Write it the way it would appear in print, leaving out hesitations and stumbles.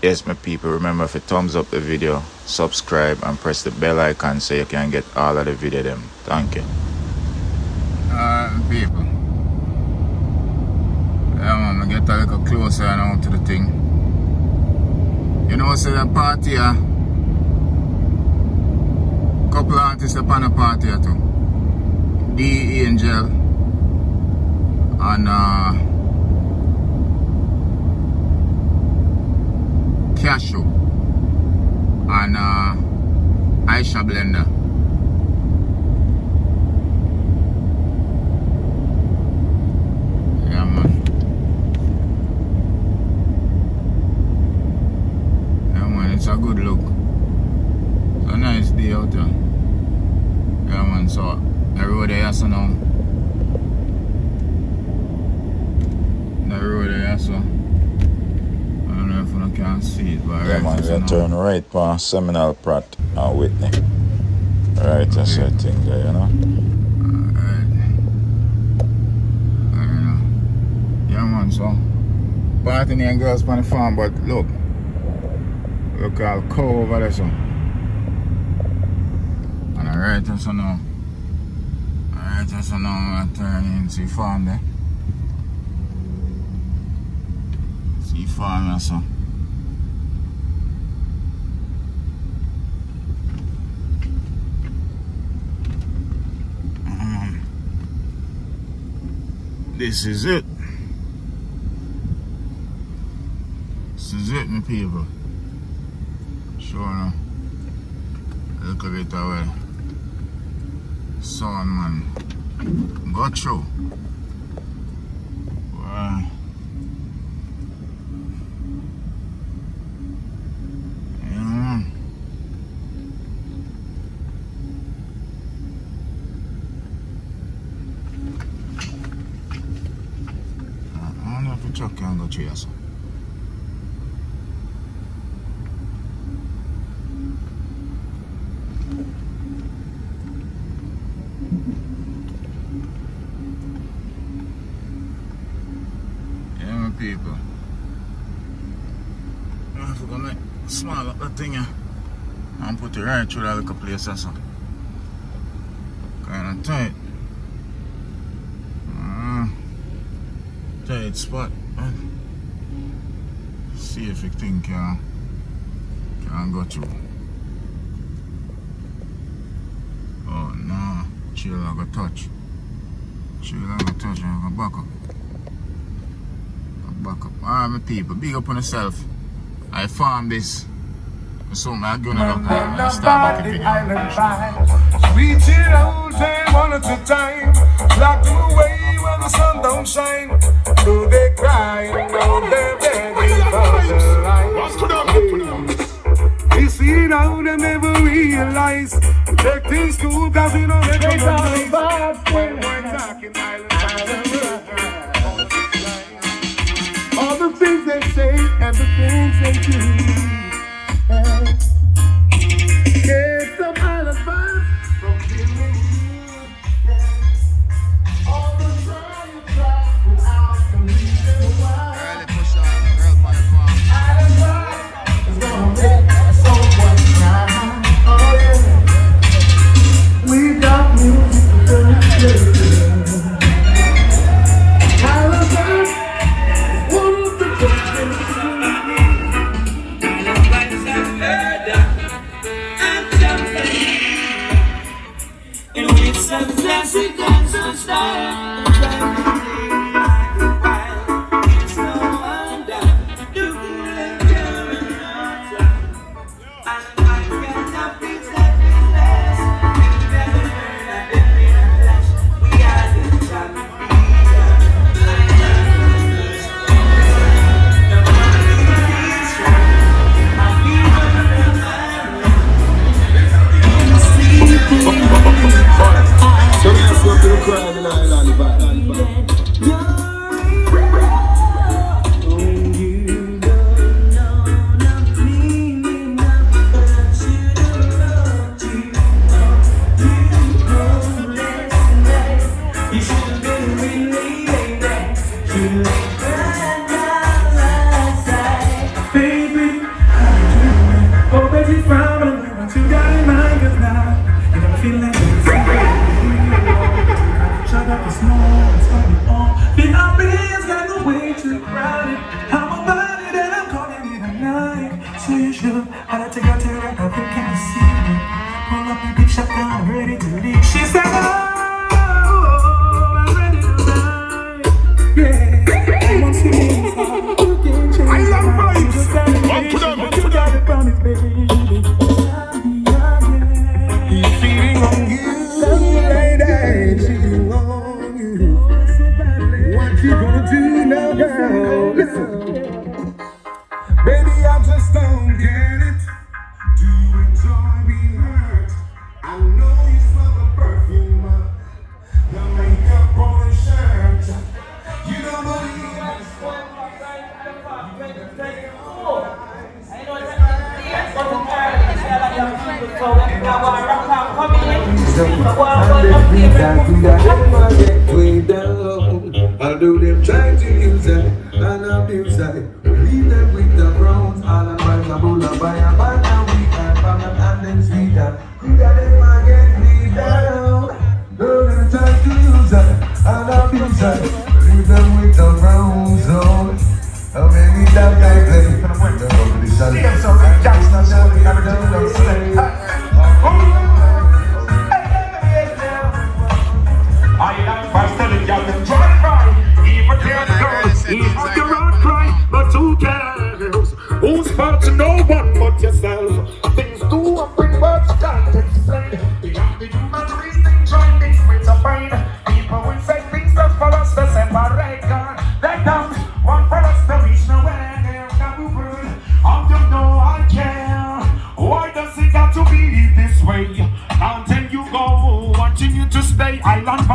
Yes, my people, remember if you thumbs up the video, subscribe and press the bell icon so you can get all of the video them. Thank you. People. Yeah man, I get a little closer now to the thing. You know, say the party here. Couple artists upon a party here too. D-Angel and Cashew and Aisha Blender. Yeah man. Yeah man, it's a good look. It's a nice day out there. Yeah man, so the road there so now. The road there so. I can't see it, but yeah, man, we turn right past Seminole, Pratt and Whitney. Right, that's the thing there, you know. Yeah, man, so partying and girls on the farm, but look at the cow over there, so. And alright, so now. Alright, so now I'm turning into the farm there. See farm there, so. This is it. This is it, my people. Sure now. Look at it away. Sun, man. Got through. Wow. Truck can go through so. Yeah, my people. I forgot to make small up that thing here and put it right through that little place so. Kinda tight. Tight spot. See if the thing can go through. Oh no, chill I go touch. Chill I go touch and I go back up. Alright my people, big up on yourself. I farm this. So I'm going to start back the video. Sweet old time, one at a time. Lock them away when the sun don't shine. Do they cry? No, they're begging for the light. You see now they never realize. Take things cool cause we don't make them nice. When we're talking all the things they say and the things they do. Get some advice from feeling you. All the try without the reason why. Early push on, girl by the farm. Advice is gonna make someone cry. Oh yeah. We got music to play. Advice is one of the best things to do. Baby, I just don't get it. Do you enjoy being hurt? I know you smell the perfume, the makeup on the shirt. You don't believe it's although them try to use it and abuse it, leave them with the crowns. All about the bulla by a man and we can find them and them sweeter. You got them again, me down. Though them try to use it and abuse it, leave them with the crowns. How many that guy play? Damn, so Jackson, but who cares? Who's fault to no one but yourself? Things do bring words can't explain. Beyond the human reason, join things with a brain. People will say things that for us to separate. They don't want for us to reach nowhere. They're taboo bird. How you know I care? Why does it got to be this way? Until you go, wanting you to stay island.